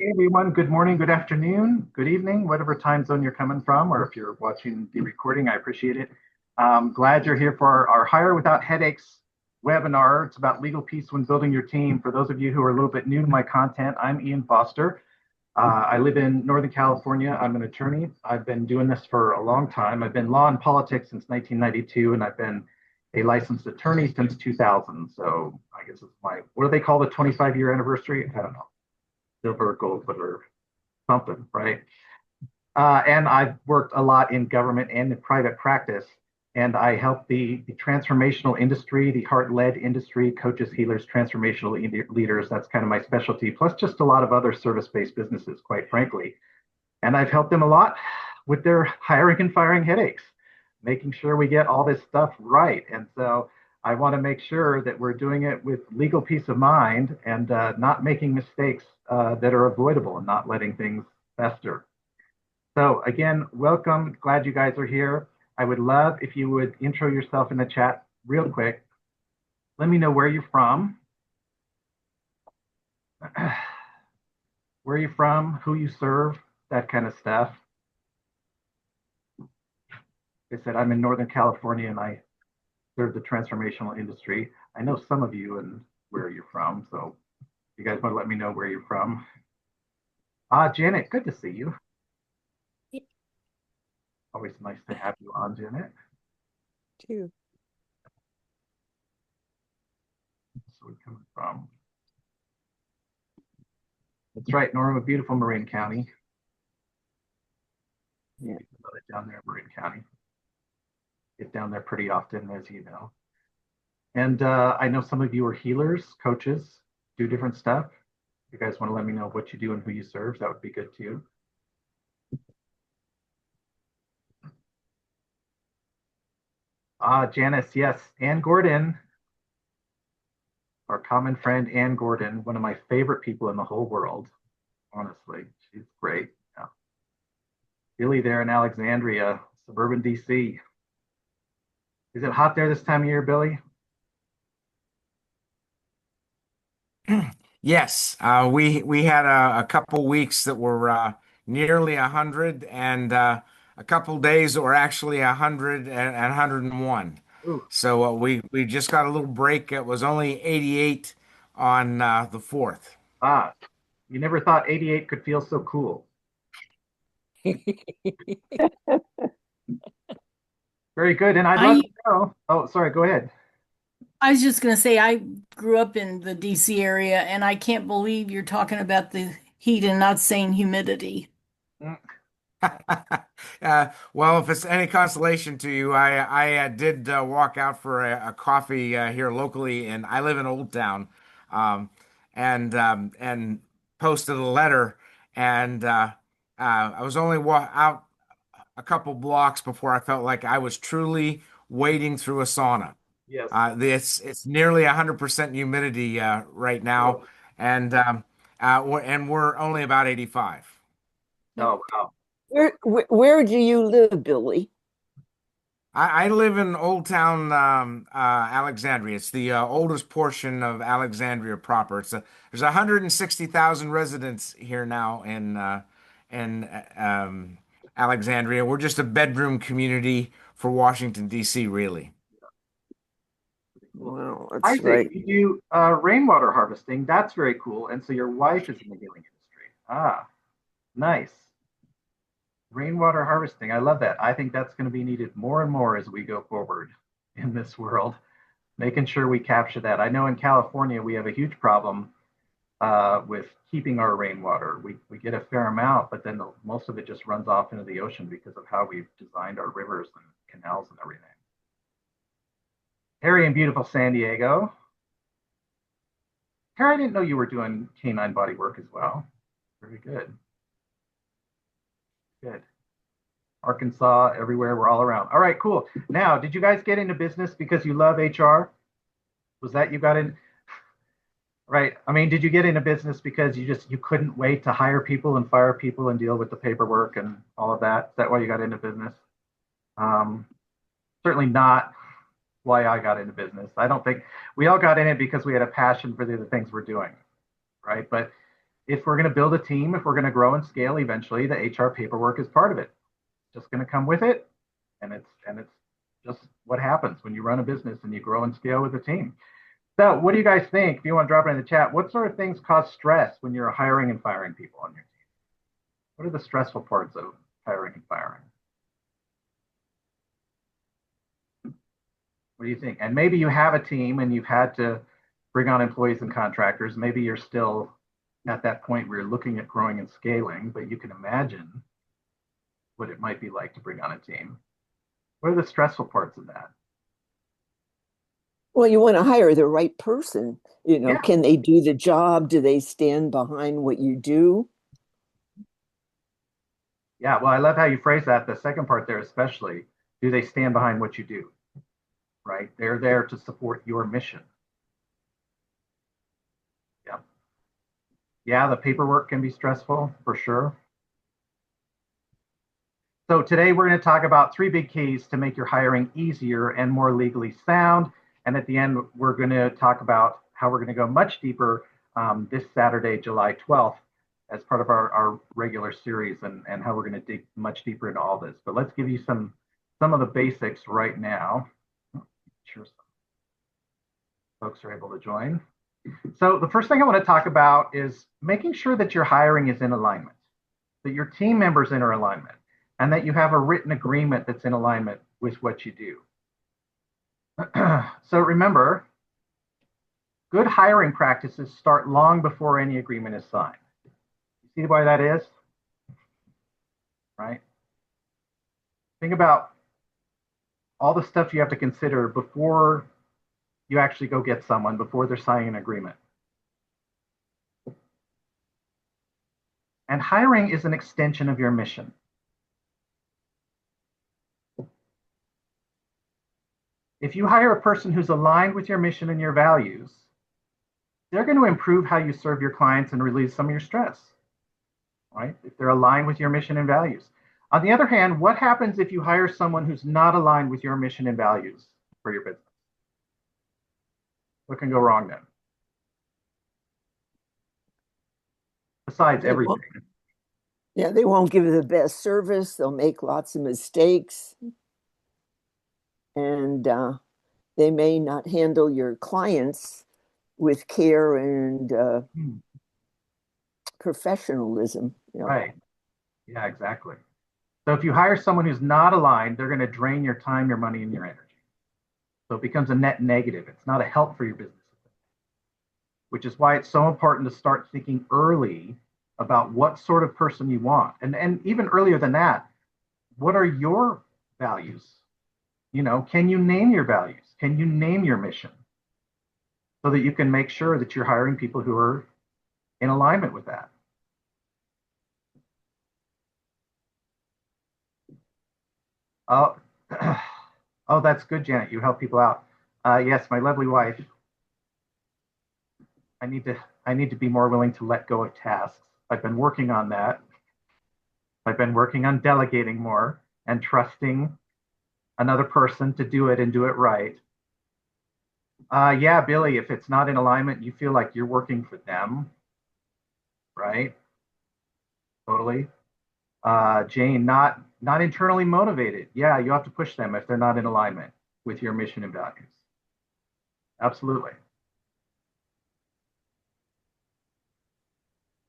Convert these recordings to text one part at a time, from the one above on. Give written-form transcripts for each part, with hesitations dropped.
Hey everyone, good morning, good afternoon, good evening, whatever time zone you're coming from, or if you're watching the recording, I appreciate it. Glad you're here for our Hire Without Headaches webinar. It's about legal peace when building your team. For those of you who are a little bit new to my content, I'm Ian Foster. I live in Northern California. I'm an attorney. I've been doing this for a long time. I've been law and politics since 1992, and I've been a licensed attorney since 2000. So I guess it's what do they call the 25-year anniversary? I don't know, silver, gold, whatever, something, right? And I've worked a lot in government and in private practice. And I help the transformational industry, the heart-led industry, coaches, healers, transformational leaders. That's kind of my specialty, plus just a lot of other service-based businesses, quite frankly. And I've helped them a lot with their hiring and firing headaches, making sure we get all this stuff right. And so I want to make sure that we're doing it with legal peace of mind and not making mistakes that are avoidable and not letting things fester. So again, welcome. Glad you guys are here. I would love if you would intro yourself in the chat real quick. Let me know where you're from, where you're from, who you serve, that kind of stuff. Like I said, I'm in Northern California and I serve the transformational industry. I know some of you and where you're from, so you guys want to let me know where you're from. Janet, good to see you. Always nice to have you on, Janet. Too. So we coming from. That's right, Norma, beautiful Marin County. Yeah, down there in Marin County. Get down there pretty often, as you know. And I know some of you are healers, coaches, do different stuff. If you guys want to let me know what you do and who you serve, that would be good too. Janice, yes, Ann Gordon, our common friend Ann Gordon, one of my favorite people in the whole world. Honestly, she's great. Yeah. Billy there in Alexandria, suburban DC. Is it hot there this time of year, Billy? Yes, we had a couple weeks that were nearly 100, and a couple days that were actually 100 and 101. Ooh. So we just got a little break. It was only 88 on the 4th. Ah, you never thought 88 could feel so cool. Very good. And I'd love I to know. Oh, sorry, go ahead. I was just going to say I grew up in the DC area and I can't believe you're talking about the heat and not saying humidity. Mm. Well, if it's any consolation to you, I did walk out for a coffee here locally, and I live in Old Town, um, and posted a letter, and I was only out a couple blocks before I felt like I was truly wading through a sauna. Yes. It's nearly 100% humidity right now, and we're only about 85. Oh, wow. Where do you live, Billy? I live in Old Town, Alexandria. It's the oldest portion of Alexandria proper. There's 160,000 residents here now in Alexandria. We're just a bedroom community for Washington, D.C., really. Wow, that's Isaac, right. you do rainwater harvesting. That's very cool. And so your wife is in the healing industry. Ah, nice. Rainwater harvesting. I love that. I think that's going to be needed more and more as we go forward in this world, making sure we capture that. I know in California, we have a huge problem with keeping our rainwater. We get a fair amount, but then most of it just runs off into the ocean because of how we've designed our rivers and canals and everything. Harry in beautiful San Diego. Harry, I didn't know you were doing canine body work as well. Very good. Good. Arkansas, everywhere, we're all around. All right, cool. Now, did you guys get into business because you love HR? Was that you got in? Right. I mean, did you get into business because you couldn't wait to hire people and fire people and deal with the paperwork and all of that? Is that why you got into business? Um, Certainly not why I got into business. I don't think we all got in it because we had a passion for the things we're doing, right? But if we're going to build a team, if we're going to grow and scale, eventually the HR paperwork is part of it. It's just going to come with it. And it's just what happens when you run a business and you grow and scale with a team. So what do you guys think? If you want to drop it in the chat, what sort of things cause stress when you're hiring and firing people on your team? What are the stressful parts of hiring and firing? What do you think? And maybe you have a team and you've had to bring on employees and contractors. Maybe you're still at that point where you're looking at growing and scaling, but you can imagine what it might be like to bring on a team. What are the stressful parts of that? Well, you want to hire the right person. Yeah. Can they do the job? Do they stand behind what you do? Yeah, well, I love how you phrase that. The second part there, especially, do they stand behind what you do? Right? They're there to support your mission. Yeah. Yeah, the paperwork can be stressful for sure. So today we're going to talk about 3 big keys to make your hiring easier and more legally sound. And at the end, we're going to talk about how we're going to go much deeper this Saturday, July 12th, as part of our regular series, and how we're going to dig much deeper into all this. But let's give you some of the basics right now. Sure, some folks are able to join. So the first thing I want to talk about is making sure that your hiring is in alignment, that your team members are in alignment, and that you have a written agreement that's in alignment with what you do. So remember, good hiring practices start long before any agreement is signed. You see why that is? Right? Think about all the stuff you have to consider before you actually go get someone, before they're signing an agreement. And hiring is an extension of your mission. If you hire a person who's aligned with your mission and your values, they're going to improve how you serve your clients and release some of your stress, right? If they're aligned with your mission and values. On the other hand, what happens if you hire someone who's not aligned with your mission and values for your business? What can go wrong then? Besides everything. Yeah, they won't give you the best service. They'll make lots of mistakes. And they may not handle your clients with care and professionalism. Right. Yeah, exactly. So if you hire someone who's not aligned, they're going to drain your time, your money, and your energy. So it becomes a net negative. It's not a help for your business, which is why it's so important to start thinking early about what sort of person you want. And even earlier than that, what are your values? Can you name your values? Can you name your mission? So that you can make sure that you're hiring people who are in alignment with that. Oh, oh, that's good, Janet. You help people out. Yes, my lovely wife. I need to be more willing to let go of tasks. I've been working on that. I've been working on delegating more and trusting another person to do it and do it right. Yeah, Billy, if it's not in alignment, you feel like you're working for them, right? Totally. Jane, not internally motivated. Yeah, you have to push them if they're not in alignment with your mission and values. Absolutely.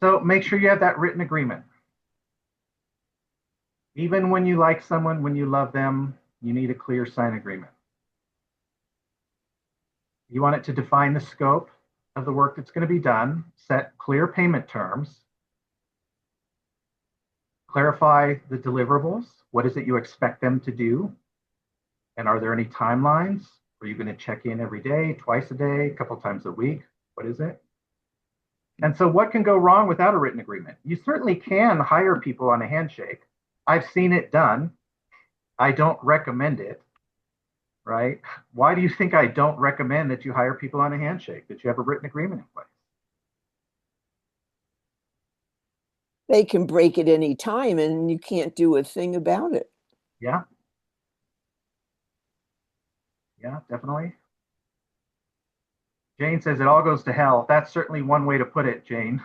So make sure you have that written agreement. Even when you like someone, when you love them, you need a clear signed agreement. You want it to define the scope of the work that's going to be done, set clear payment terms, clarify the deliverables. What is it you expect them to do? And are there any timelines? Are you going to check in every day, twice a day, a couple times a week? What is it? And so what can go wrong without a written agreement? You certainly can hire people on a handshake. I've seen it done. I don't recommend it, right? Why do you think I don't recommend that you hire people on a handshake, that you have a written agreement in place? They can break at any time and you can't do a thing about it. Yeah. Yeah, definitely. Jane says it all goes to hell. That's certainly one way to put it, Jane.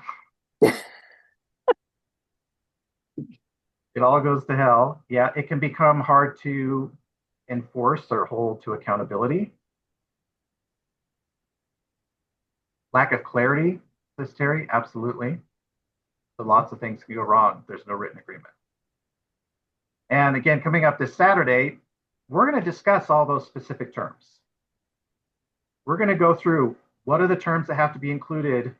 It all goes to hell. Yeah, it can become hard to enforce or hold to accountability. Lack of clarity, says Terry, absolutely. So lots of things can go wrong. There's no written agreement. And again, coming up this Saturday, we're going to discuss all those specific terms. We're going to go through what are the terms that have to be included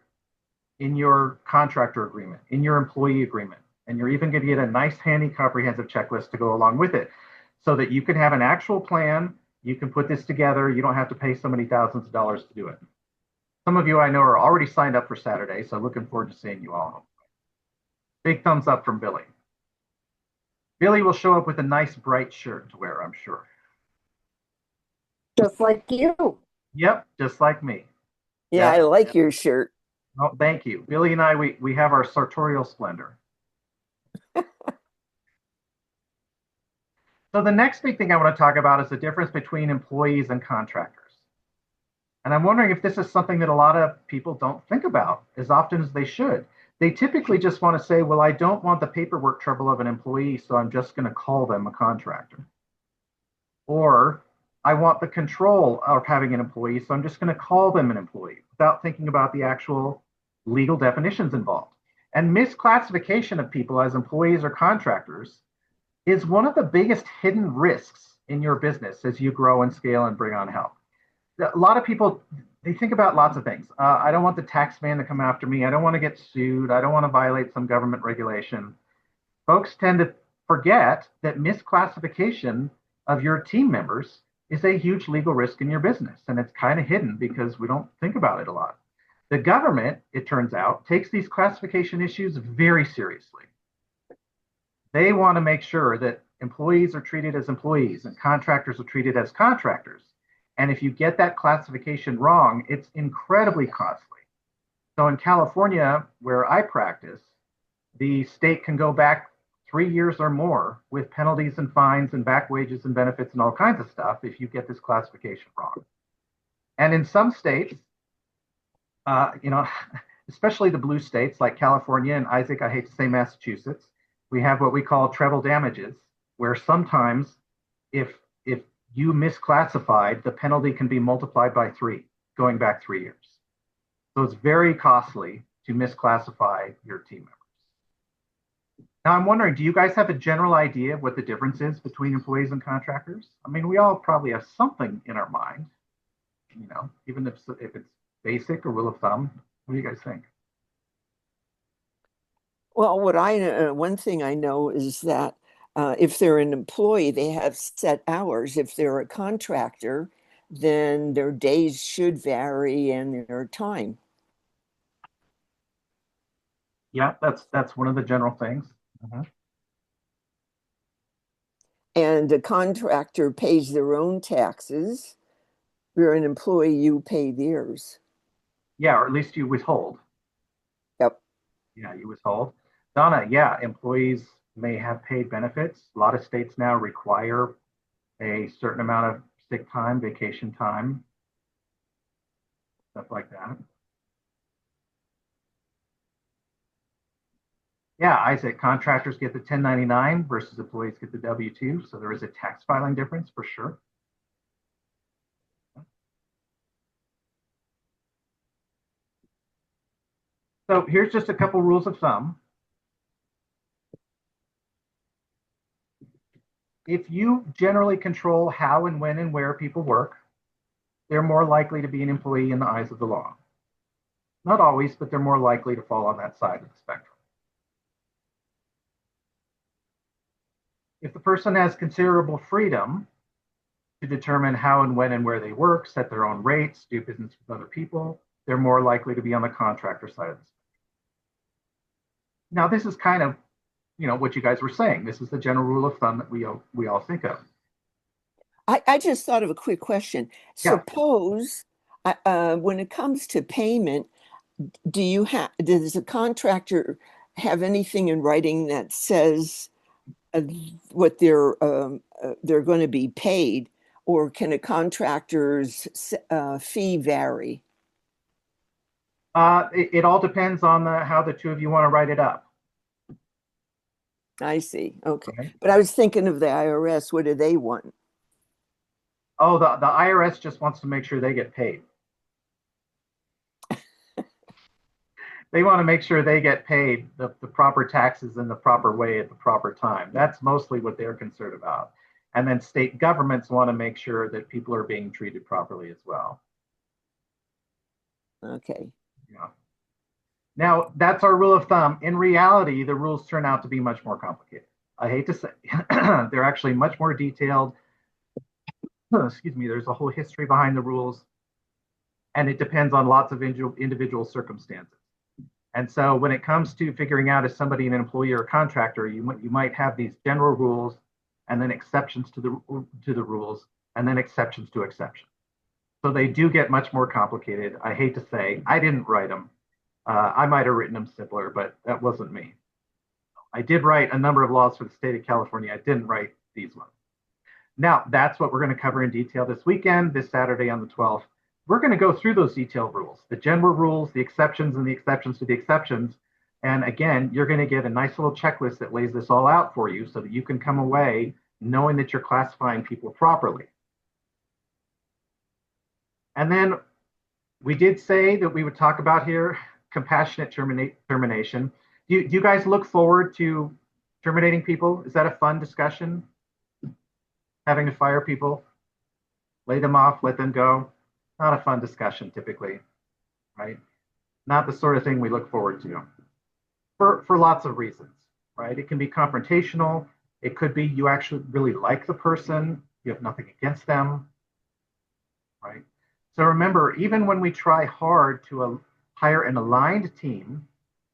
in your contractor agreement, in your employee agreement. And you're even going to get a nice, handy, comprehensive checklist to go along with it so that you can have an actual plan. You can put this together. You don't have to pay so many thousands of dollars to do it. Some of you I know are already signed up for Saturday, so looking forward to seeing you all. Big thumbs up from Billy. Billy will show up with a nice bright shirt to wear, I'm sure. Just like you. Yep, just like me. Yeah, Yeah. I like your shirt. Oh, thank you. Billy and I, we have our sartorial splendor. So the next big thing I want to talk about is the difference between employees and contractors. And I'm wondering if this is something that a lot of people don't think about as often as they should. They typically just want to say, well, I don't want the paperwork trouble of an employee, so I'm just going to call them a contractor. Or I want the control of having an employee, so I'm just going to call them an employee without thinking about the actual legal definitions involved. And misclassification of people as employees or contractors is one of the biggest hidden risks in your business as you grow and scale and bring on help. A lot of people, they think about lots of things. I don't want the tax man to come after me. I don't want to get sued. I don't want to violate some government regulation. Folks tend to forget that misclassification of your team members is a huge legal risk in your business. And it's kind of hidden because we don't think about it a lot. The government, it turns out, takes these classification issues very seriously. They want to make sure that employees are treated as employees and contractors are treated as contractors. And if you get that classification wrong, it's incredibly costly. So in California, where I practice, the state can go back 3 years or more with penalties and fines and back wages and benefits and all kinds of stuff if you get this classification wrong. And in some states, especially the blue states like California and Isaac, I hate to say Massachusetts, we have what we call treble damages, where sometimes if you misclassified, the penalty can be multiplied by 3, going back 3 years. So it's very costly to misclassify your team members. Now I'm wondering, do you guys have a general idea of what the difference is between employees and contractors? I mean, we all probably have something in our mind, even if it's basic or rule of thumb. What do you guys think? Well, one thing I know is that if they're an employee, they have set hours. If they're a contractor, then their days should vary and their time. Yeah, that's one of the general things. Uh-huh. And a contractor pays their own taxes. If you're an employee, you pay theirs. Yeah, or at least you withhold. Yep. Yeah, you withhold. Donna, yeah, employees may have paid benefits. A lot of states now require a certain amount of sick time, vacation time, stuff like that. Yeah, Isaac, contractors get the 1099 versus employees get the W-2. So there is a tax filing difference for sure. So here's just a couple rules of thumb. If you generally control how and when and where people work, they're more likely to be an employee in the eyes of the law. Not always, but they're more likely to fall on that side of the spectrum. If the person has considerable freedom to determine how and when and where they work, set their own rates, do business with other people, they're more likely to be on the contractor side of the spectrum. Now, this is kind of, what you guys were saying. This is the general rule of thumb that we all think of. I just thought of a quick question. Yeah. Suppose when it comes to payment, does a contractor have anything in writing that says what they're going to be paid, or can a contractor's fee vary? It all depends on how the two of you want to write it up. I see. Okay. Okay. But I was thinking of the IRS. What do they want? Oh, the IRS just wants to make sure they get paid. They want to make sure they get paid the proper taxes in the proper way at the proper time. That's mostly what they're concerned about. And then state governments want to make sure that people are being treated properly as well. Okay. Yeah. Now, that's our rule of thumb. In reality, the rules turn out to be much more complicated. I hate to say, they're actually much more detailed. Excuse me, there's a whole history behind the rules, and it depends on lots of individual circumstances. And so when it comes to figuring out if somebody an employee or a contractor, you might have these general rules and then exceptions to the rules and then exceptions to exceptions. So they do get much more complicated. I hate to say, I didn't write them. I might have written them simpler, but that wasn't me. I did write a number of laws for the state of California. I didn't write these ones. Now, that's what we're going to cover in detail this weekend, this Saturday on the 12th. We're going to go through those detailed rules, the general rules, the exceptions, and the exceptions to the exceptions. And again, you're going to get a nice little checklist that lays this all out for you so that you can come away knowing that you're classifying people properly. And then we did say that we would talk about here compassionate termination. Do you guys look forward to terminating people? Is that a fun discussion? Having to fire people, lay them off, let them go? Not a fun discussion typically, right? Not the sort of thing we look forward to for lots of reasons, right? It can be confrontational. It could be you actually really like the person, you have nothing against them, right? So remember, even when we try hard to hire an aligned team,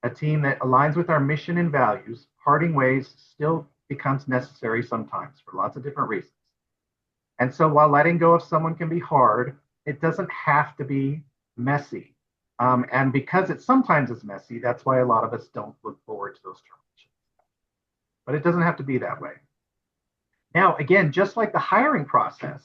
a team that aligns with our mission and values, parting ways still becomes necessary sometimes for lots of different reasons. And so while letting go of someone can be hard, it doesn't have to be messy. And because it sometimes is messy, that's why a lot of us don't look forward to those terminations. But it doesn't have to be that way. Now, again, just like the hiring process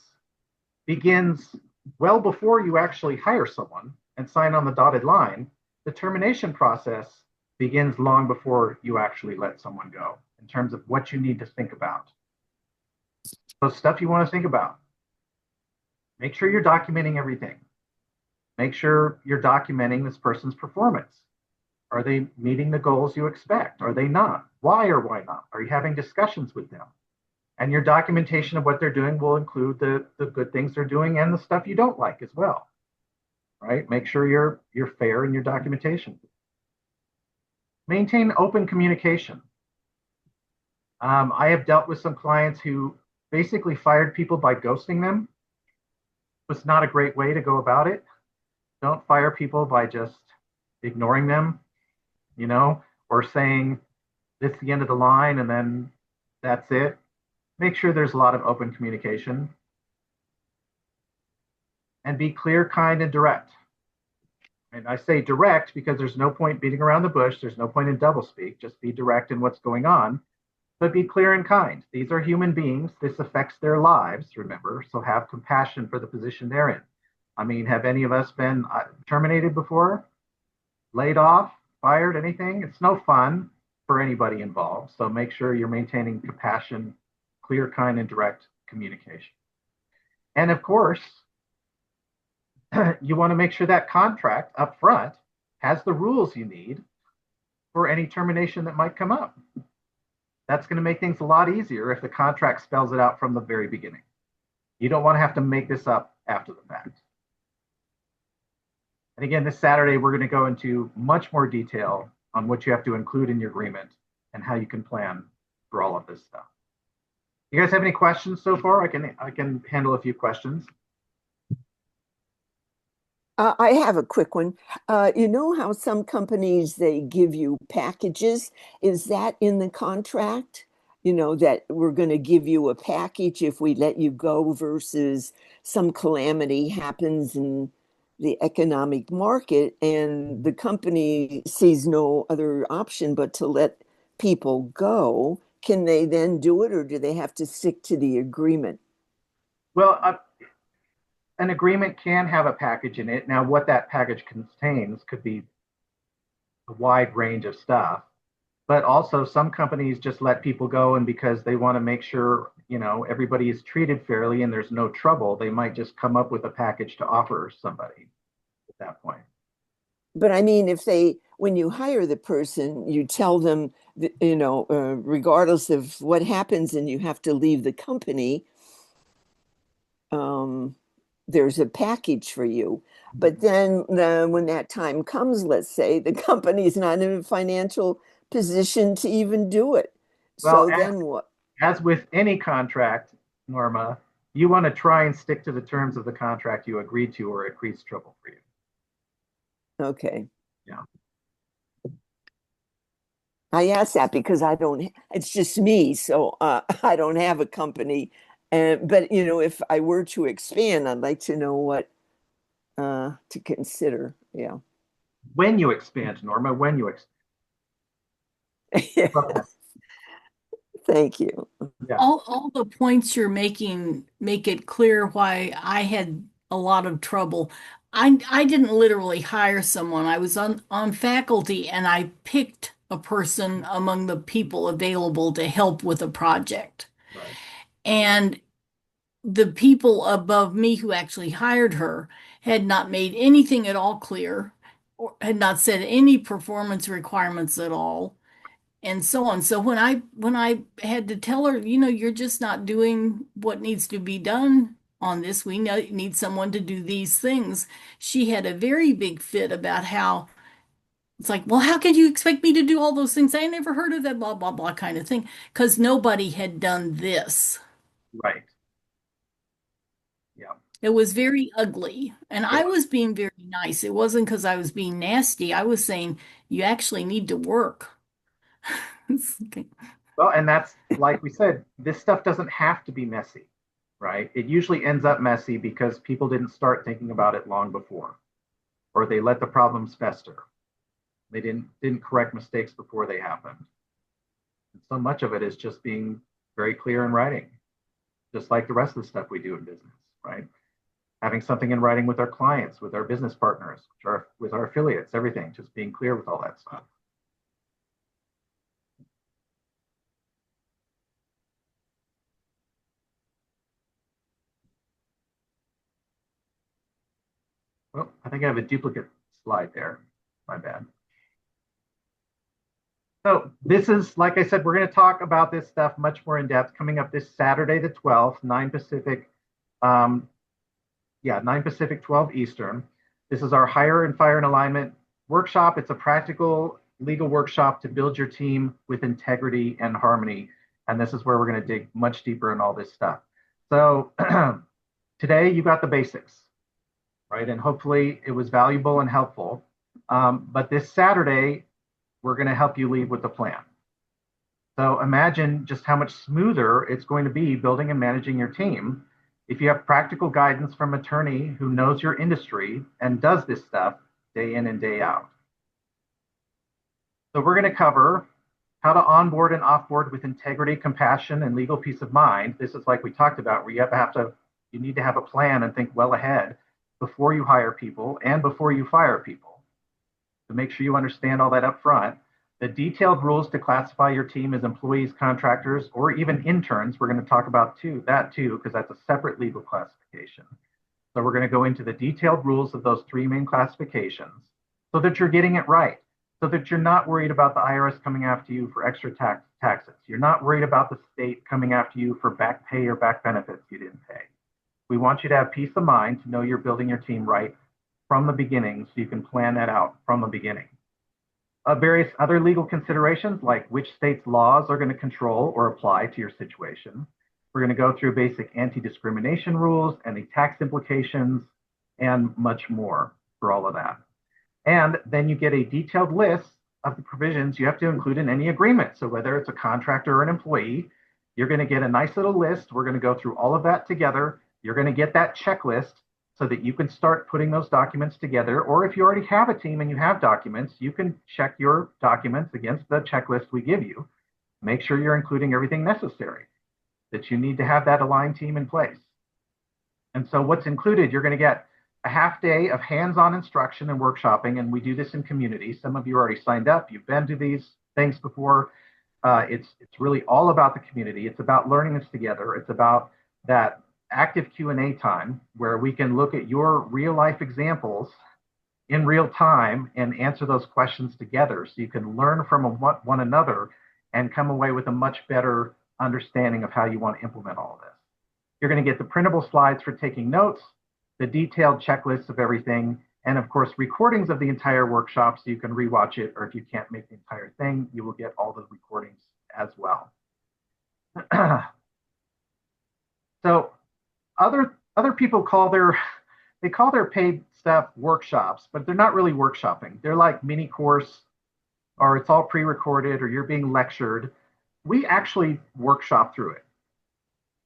begins well before you actually hire someone and sign on the dotted line, the termination process begins long before you actually let someone go in terms of what you need to think about. So stuff you want to think about. Make sure you're documenting everything. Make sure you're documenting this person's performance. Are they meeting the goals you expect? Are they not? Why or why not? Are you having discussions with them? And your documentation of what they're doing will include the good things they're doing and the stuff you don't like as well, right? Make sure you're fair in your documentation. Maintain open communication. I have dealt with some clients who basically fired people by ghosting them. It was not a great way to go about it. Don't fire people by just ignoring them, or saying this is the end of the line and then that's it. Make sure there's a lot of open communication. And be clear, kind, and direct. And I say direct because there's no point beating around the bush. There's no point in doublespeak. Just be direct in what's going on, but be clear and kind. These are human beings. This affects their lives, remember, so have compassion for the position they're in. I mean, have any of us been terminated before? Laid off? Fired? Anything? It's no fun for anybody involved. So make sure you're maintaining compassion, clear, kind, and direct communication. And of course, you want to make sure that contract up front has the rules you need for any termination that might come up. That's going to make things a lot easier if the contract spells it out from the very beginning. You don't want to have to make this up after the fact. And again, this Saturday, we're going to go into much more detail on what you have to include in your agreement and how you can plan for all of this stuff. You guys have any questions so far? I can handle a few questions. I have a quick one. You know how some companies, they give you packages? Is that in the contract? That we're going to give you a package if we let you go versus some calamity happens in the economic market and the company sees no other option but to let people go. Can they then do it or do they have to stick to the agreement? Well, an agreement can have a package in it. Now, what that package contains could be a wide range of stuff. But also some companies just let people go, and because they want to make sure, everybody is treated fairly and there's no trouble, they might just come up with a package to offer somebody at that point. But I mean, when you hire the person, you tell them that, regardless of what happens and you have to leave the company, there's a package for you. But then when that time comes, let's say the company's not in a financial position to even do it. Well, So then what? as with any contract, Norma, you want to try and stick to the terms of the contract you agreed to, or it creates trouble for you. Okay. Yeah. I ask that because it's just me. So I don't have a company. But, if I were to expand, I'd like to know what to consider. Yeah. When you expand, Norma, when you expand. Yeah. Thank you. Yeah. All the points you're making make it clear why I had a lot of trouble. I didn't literally hire someone. I was on faculty and I picked a person among the people available to help with a project. Right. And the people above me who actually hired her had not made anything at all clear or had not set any performance requirements at all and so on. So when I had to tell her, you're just not doing what needs to be done on this. We need someone to do these things. She had a very big fit about how it's like, well, how could you expect me to do all those things? I never heard of that, blah, blah, blah kind of thing, because nobody had done this. Right. Yeah. It was very ugly. And It I was. was being very nice. It wasn't because I was being nasty. I was saying, you actually need to work. Okay. Well, and that's like we said, this stuff doesn't have to be messy, right? It usually ends up messy because people didn't start thinking about it long before, or they let the problems fester. They didn't correct mistakes before they happened. And so much of it is just being very clear in writing, just like the rest of the stuff we do in business, right? Having something in writing with our clients, with our business partners, with our affiliates, everything, just being clear with all that stuff. Well, I think I have a duplicate slide there. My bad. So this is, like I said, we're going to talk about this stuff much more in depth coming up this Saturday, the 12th, 9 Pacific. 9 Pacific, 12 Eastern. This is our Hire and Fire and Alignment workshop. It's a practical legal workshop to build your team with integrity and harmony. And this is where we're going to dig much deeper in all this stuff. So today you got the basics, right? And hopefully it was valuable and helpful. But this Saturday, we're going to help you lead with the plan. So imagine just how much smoother it's going to be building and managing your team if you have practical guidance from an attorney who knows your industry and does this stuff day in and day out. So we're going to cover how to onboard and offboard with integrity, compassion, and legal peace of mind. This is like we talked about, where you need to have a plan and think well ahead before you hire people and before you fire people, to make sure you understand all that up front. The detailed rules to classify your team as employees, contractors, or even interns. We're going to talk about that too, because that's a separate legal classification. So we're going to go into the detailed rules of those three main classifications so that you're getting it right, so that you're not worried about the IRS coming after you for extra taxes. You're not worried about the state coming after you for back pay or back benefits you didn't pay. We want you to have peace of mind to know you're building your team right from the beginning, so you can plan that out from the beginning. Various other legal considerations, like which state's laws are going to control or apply to your situation. We're going to go through basic anti-discrimination rules, any tax implications, and much more for all of that. And then you get a detailed list of the provisions you have to include in any agreement. So whether it's a contractor or an employee, you're going to get a nice little list. We're going to go through all of that together. You're going to get that checklist so that you can start putting those documents together. Or if you already have a team and you have documents, you can check your documents against the checklist we give you. Make sure you're including everything necessary, that you need to have that aligned team in place. And so what's included, you're going to get a half day of hands-on instruction and workshopping, and we do this in community. Some of you already signed up. You've been to these things before. It's really all about the community. It's about learning this together. It's about that active Q&A time where we can look at your real life examples in real time and answer those questions together, so you can learn from one another and come away with a much better understanding of how you want to implement all of this. You're going to get the printable slides for taking notes, the detailed checklists of everything, and of course, recordings of the entire workshop so you can rewatch it, or if you can't make the entire thing, you will get all the recordings as well. So other people call their paid stuff workshops, but they're not really workshopping. They're like mini course, or it's all pre-recorded, or you're being lectured. We actually workshop through it.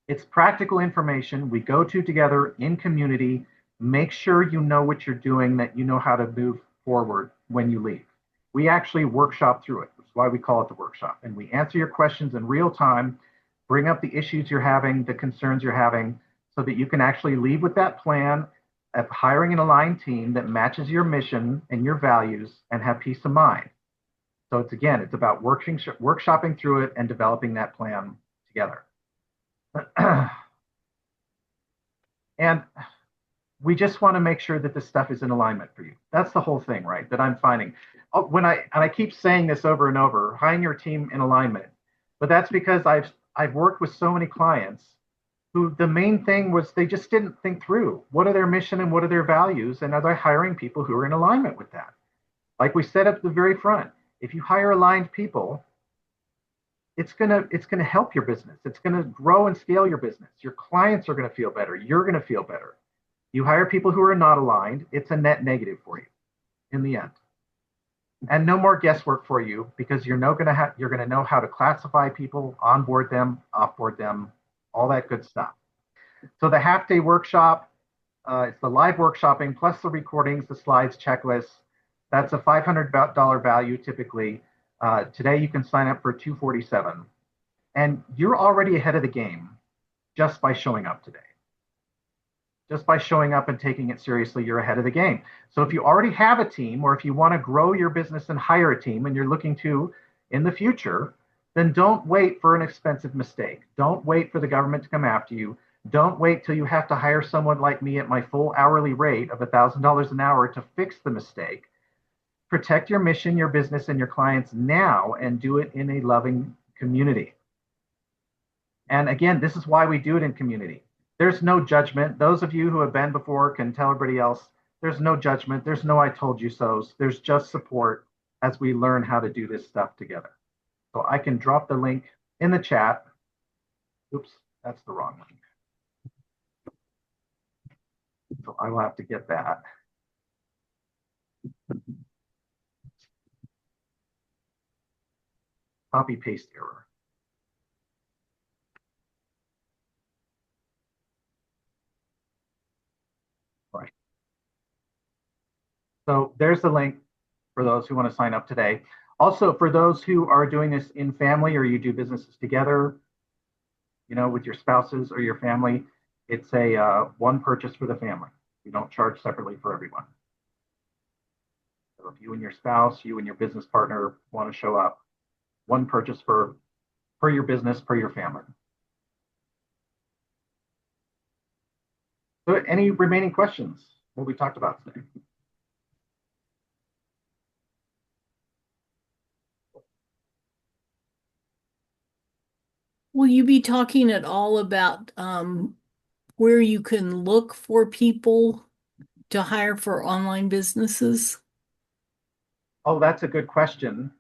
It's practical information we go to together in community. Make sure you know what you're doing, that you know how to move forward when you leave. We actually workshop through it. That's why we call it the workshop. And we answer your questions in real time, bring up the issues you're having, the concerns you're having, so that you can actually leave with that plan of hiring an aligned team that matches your mission and your values and have peace of mind. So it's about workshopping through it and developing that plan together. And we just want to make sure that this stuff is in alignment for you. That's the whole thing, right? That I'm finding. And I keep saying this over and over, hiring your team in alignment. But that's because I've worked with so many clients who the main thing was they just didn't think through what are their mission and what are their values, and are they hiring people who are in alignment with that? Like we said at the very front, if you hire aligned people, it's gonna help your business. It's gonna grow and scale your business. Your clients are gonna feel better. You're gonna feel better. You hire people who are not aligned, it's a net negative for you in the end. And no more guesswork for you, because you're gonna know how to classify people, onboard them, offboard them, all that good stuff. So the half-day workshop, it's the live workshopping plus the recordings, the slides, checklists. That's a $500 value typically. Today you can sign up for $247, and you're already ahead of the game just by showing up today. Just by showing up and taking it seriously, you're ahead of the game. So if you already have a team, or if you want to grow your business and hire a team and you're looking to in the future, then don't wait for an expensive mistake. Don't wait for the government to come after you. Don't wait till you have to hire someone like me at my full hourly rate of $1,000 an hour to fix the mistake. Protect your mission, your business, and your clients now, and do it in a loving community. And again, this is why we do it in community. There's no judgment. Those of you who have been before can tell everybody else, there's no judgment. There's no I told you so's. There's just support as we learn how to do this stuff together. So I can drop the link in the chat. Oops, that's the wrong link. So I will have to get that. Copy paste error. Right. So there's the link for those who want to sign up today. Also, for those who are doing this in family, or you do businesses together, with your spouses or your family, it's a one purchase for the family. We don't charge separately for everyone. So if you and your spouse, you and your business partner want to show up, one purchase per your business, per your family. So any remaining questions? What we talked about today? Will you be talking at all about where you can look for people to hire for online businesses? Oh, that's a good question.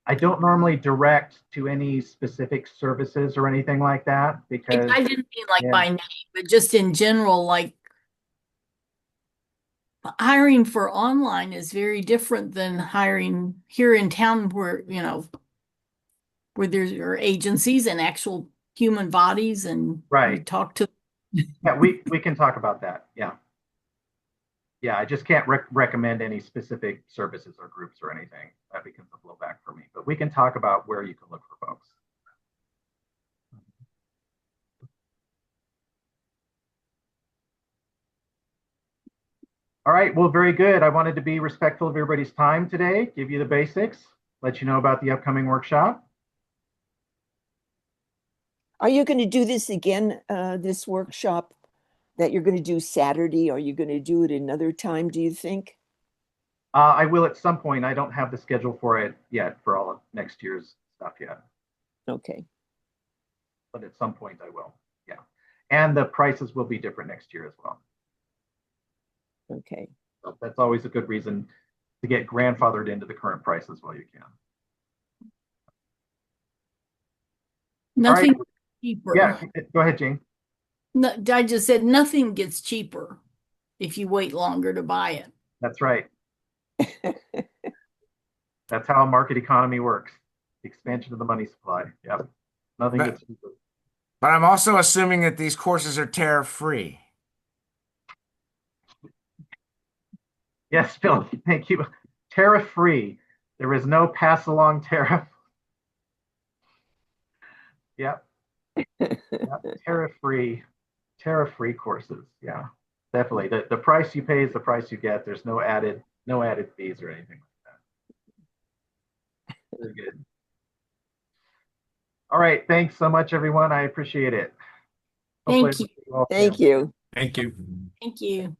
I don't normally direct to any specific services or anything like that, because I didn't mean like by name, but just in general, like hiring for online is very different than hiring here in town where where there are agencies and actual human bodies, and right. you talk to. Yeah, we can talk about that. Yeah. Yeah, I just can't recommend any specific services or groups or anything. That becomes a blowback for me. But we can talk about where you can look for folks. All right, well, very good. I wanted to be respectful of everybody's time today, give you the basics, let you know about the upcoming workshop. Are you going to do this again, this workshop that you're going to do Saturday? Are you going to do it another time, do you think? I will at some point. I don't have the schedule for it yet for all of next year's stuff yet, Okay. but at some point I will. Yeah. And the prices will be different next year as well. Okay. So that's always a good reason to get grandfathered into the current prices while you can. Nothing All right. cheaper. Yeah, go ahead, Jane. No, I just said nothing gets cheaper if you wait longer to buy it. That's right. That's how a market economy works. The expansion of the money supply. Yeah. Nothing But, gets cheaper. but I'm also assuming that these courses are tariff free. Yes, Phil, thank you. Tariff free. There is no pass along tariff. Yep. Yep. Tariff free courses. Yeah, definitely. The price you pay is the price you get. There's no added fees or anything like that. Very good. All right. Thanks so much, everyone. I appreciate it. Hopefully Thank you. all Thank soon. you. Thank you. Thank you.